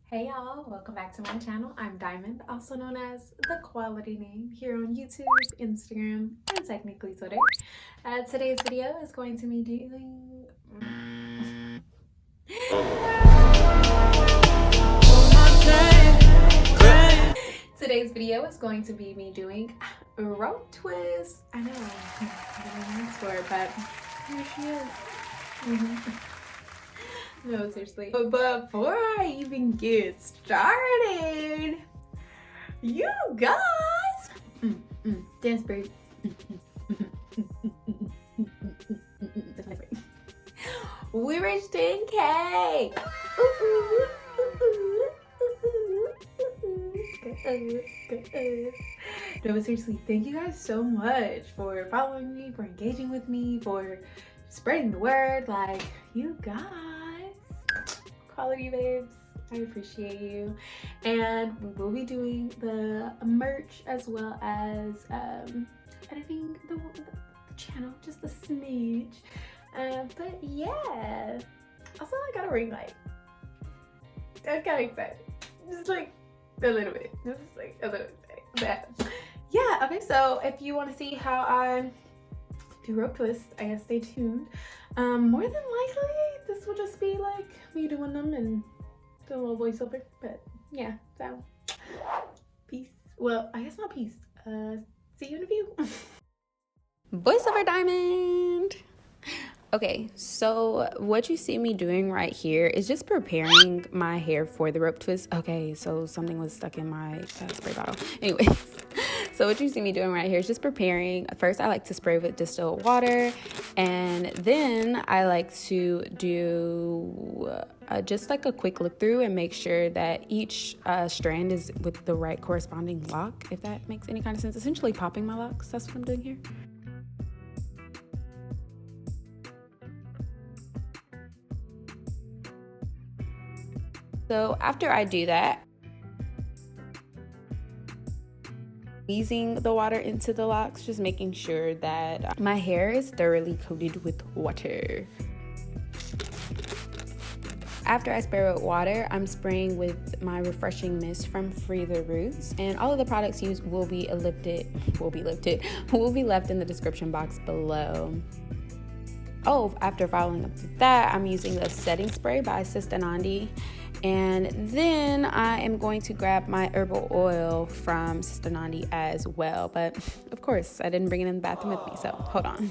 Hey y'all, welcome back to my channel. I'm Diamond, also known as The Quality Name, here on YouTube, Instagram, and technically Twitter. Today's video is going to be doing... Today's video is going to be me doing a rope twist. I know, I don't know for it, but here she is. No, seriously. But before I even get started, you guys, dance break. That's my break. We reached 10K. No, but seriously, thank you guys so much for following me, for engaging with me, for spreading the word. Like, you guys, quality babes, I appreciate you. And we will be doing the merch as well as editing the channel just a smidge. But yeah, also I got a ring light. I'm kind of excited, just like a little bit, just like a little bit. But yeah, okay, so if you want to see how I do rope twist, I guess stay tuned. More than likely this will just be like me doing them and doing a little voiceover, but yeah, so peace. Well, I guess not peace. See you in a few. Voiceover Diamond. Okay, so what you see me doing right here is just preparing my hair for the rope twist. Okay, so something was stuck in my spray bottle. Anyways, so what you see me doing right here is just preparing. First, I like to spray with distilled water, and then I like to do just like a quick look through and make sure that each strand is with the right corresponding lock, if that makes any kind of sense. Essentially popping my locks, that's what I'm doing here. So after I do that, squeezing the water into the locks, just making sure that my hair is thoroughly coated with water. After I spray with water, I'm spraying with my refreshing mist from Free the Roots, and all of the products used will be left in the description box below. Oh, after following up with that, I'm using the setting spray by Sistah Nandi. And then I am going to grab my herbal oil from Sistah Nandi as well. But of course, I didn't bring it in the bathroom with me, so hold on.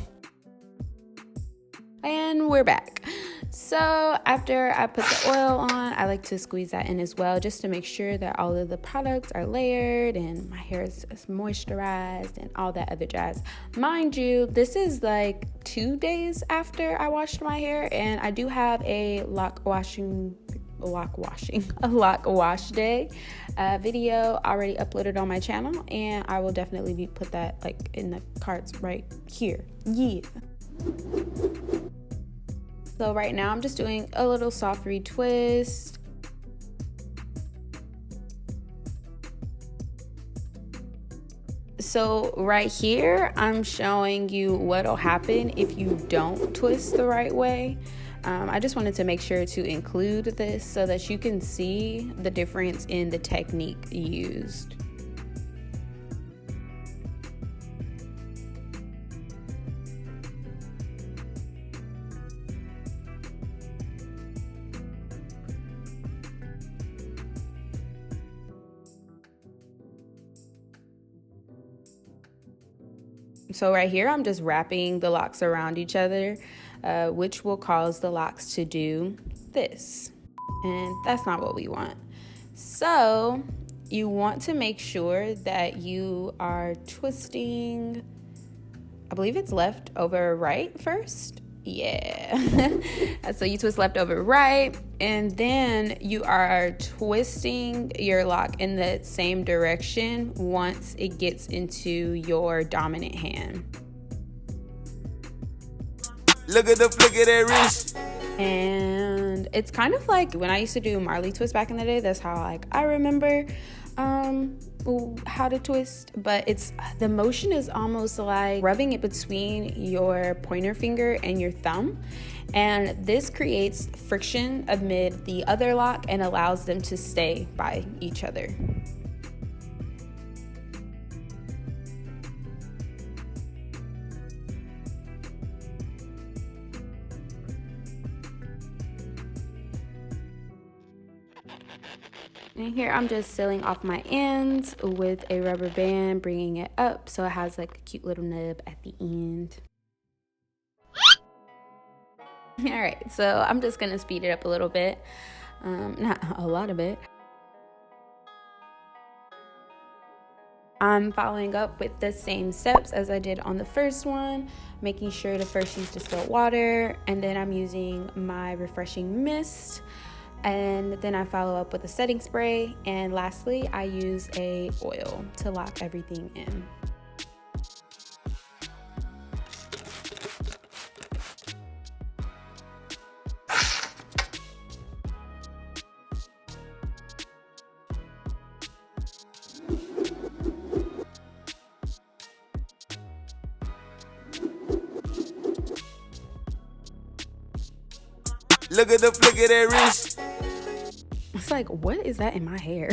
And we're back. So after I put the oil on, I like to squeeze that in as well, just to make sure that all of the products are layered and my hair is moisturized and all that other jazz. Mind you, this is like 2 days after I washed my hair, and I do have a lock wash day video already uploaded on my channel, and I will definitely put that like in the cards right here. Yeah. So right now I'm just doing a little soft retwist. So right here I'm showing you what'll happen if you don't twist the right way. I just wanted to make sure to include this so that you can see the difference in the technique used. So right here, I'm just wrapping the locks around each other, which will cause the locks to do this. And that's not what we want. So you want to make sure that you are twisting, I believe it's left over right first. Yeah. So you twist left over right, and then you are twisting your lock in the same direction once it gets into your dominant hand. Look at the flick of that wrist. And it's kind of like when I used to do Marley twist back in the day. That's how like I remember. how to twist, but the motion is almost like rubbing it between your pointer finger and your thumb, and this creates friction amid the other lock and allows them to stay by each other. And here I'm just sealing off my ends with a rubber band, bringing it up so it has like a cute little nub at the end. All right, so I'm just gonna speed it up a little bit, not a lot of it. I'm following up with the same steps as I did on the first one, making sure to first use distilled water, and then I'm using my refreshing mist. And then I follow up with a setting spray, and lastly I use a oil to lock everything in. Look at the flick of that wrist. It's like, what is that in my hair?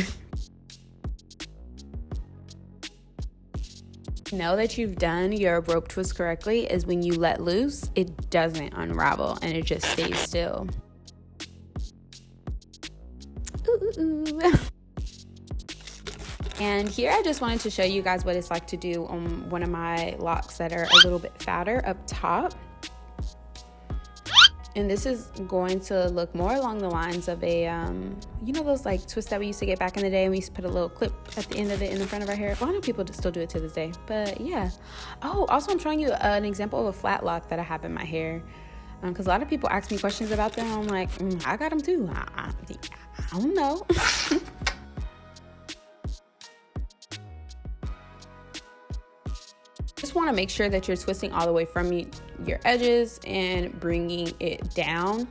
Know that you've done your rope twist correctly is when you let loose, it doesn't unravel and it just stays still. Ooh. And here I just wanted to show you guys what it's like to do on one of my locks that are a little bit fatter up top. And this is going to look more along the lines of a, you know those like twists that we used to get back in the day, and we used to put a little clip at the end of it in the front of our hair? Well, I know people still do it to this day, but yeah. Oh, also I'm showing you an example of a flat lock that I have in my hair. Because a lot of people ask me questions about them. I'm like, I got them too. I don't know. Just want to make sure that you're twisting all the way from your edges and bringing it down.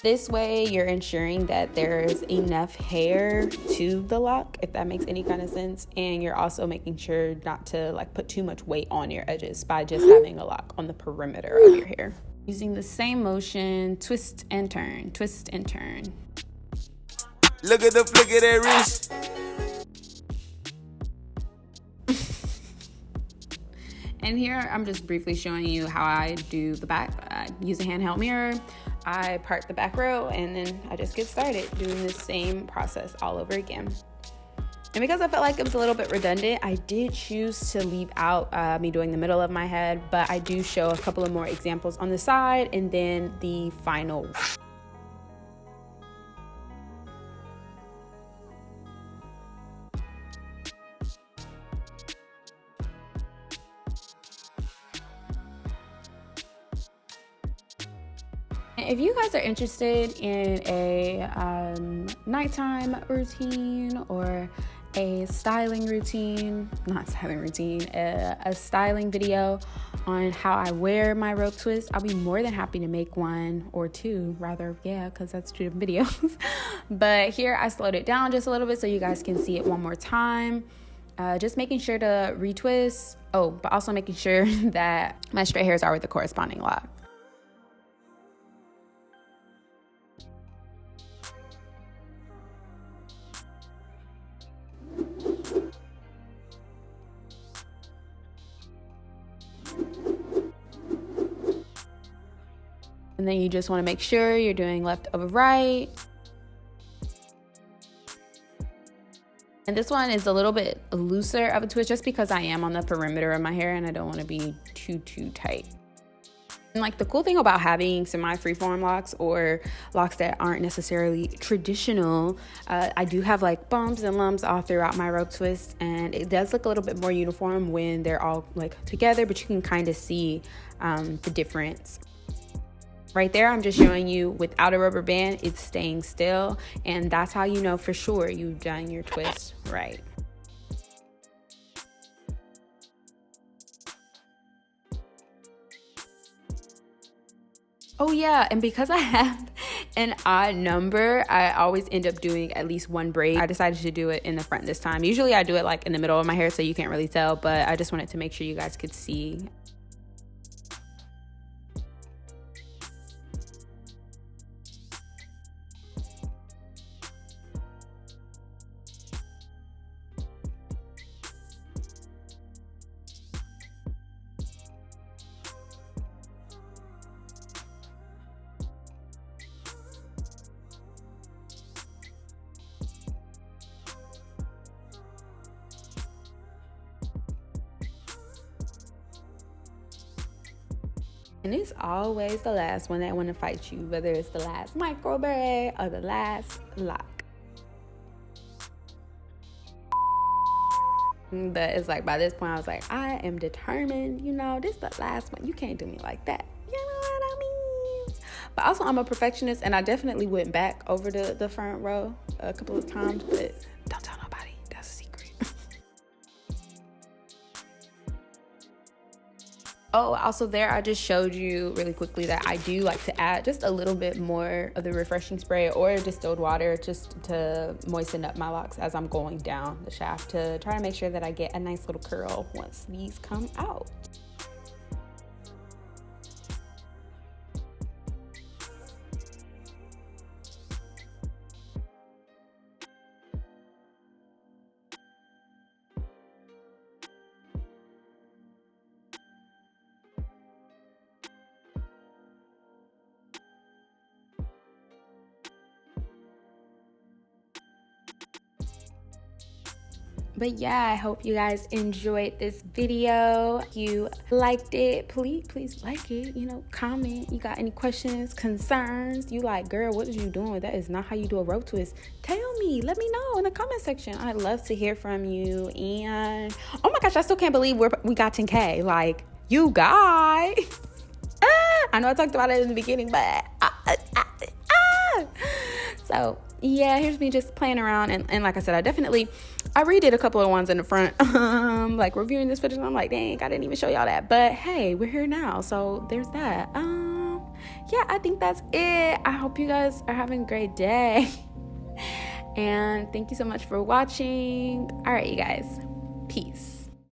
This way you're ensuring that there's enough hair to the lock, if that makes any kind of sense, and you're also making sure not to like put too much weight on your edges by just having a lock on the perimeter of your hair. Using the same motion, twist and turn, twist and turn. Look at the flick of that wrist. And here I'm just briefly showing you how I do the back. I use a handheld mirror, I part the back row, and then I just get started doing the same process all over again. And because I felt like it was a little bit redundant, I did choose to leave out me doing the middle of my head, but I do show a couple of more examples on the side and then the final. If you guys are interested in a nighttime routine or a styling routine, not styling routine, a styling video on how I wear my rope twist, I'll be more than happy to make one, or two rather, yeah, because that's 2 different videos. But here I slowed it down just a little bit so you guys can see it one more time. Just making sure to retwist. Oh, but also making sure that my straight hairs are with the corresponding lock. And then you just want to make sure you're doing left over right. And this one is a little bit looser of a twist just because I am on the perimeter of my hair and I don't want to be too tight. And like the cool thing about having semi-freeform locks or locks that aren't necessarily traditional, I do have like bumps and lumps all throughout my rope twist, and it does look a little bit more uniform when they're all like together, but you can kind of see the difference. Right there, I'm just showing you without a rubber band, it's staying still, and that's how you know for sure you've done your twist right. Oh yeah, and because I have an odd number, I always end up doing at least one braid. I decided to do it in the front this time. Usually I do it like in the middle of my hair so you can't really tell, but I just wanted to make sure you guys could see. And it's always the last one that want to fight you, whether it's the last micro braid or the last lock. But it's like by this point I was like, I am determined, you know, this is the last one. You can't do me like that. You know what I mean? But also I'm a perfectionist, and I definitely went back over the front row a couple of times, but don't tell nobody. That's a secret. Oh, also there, I just showed you really quickly that I do like to add just a little bit more of the refreshing spray or distilled water just to moisten up my locks as I'm going down the shaft to try to make sure that I get a nice little curl once these come out. But yeah, I hope you guys enjoyed this video. If you liked it, please like it, you know, comment. You got any questions, concerns? You like, girl, what are you doing? That is not how you do a rope twist. Tell me, let me know in the comment section. I'd love to hear from you. And oh my gosh, I still can't believe we got 10K. Like, you guys. I know I talked about it in the beginning, but so yeah, here's me just playing around. And like I said, I redid a couple of ones in the front, like reviewing this footage. And I'm like, dang, I didn't even show y'all that. But hey, we're here now, so there's that. Yeah, I think that's it. I hope you guys are having a great day. And thank you so much for watching. All right, you guys. Peace.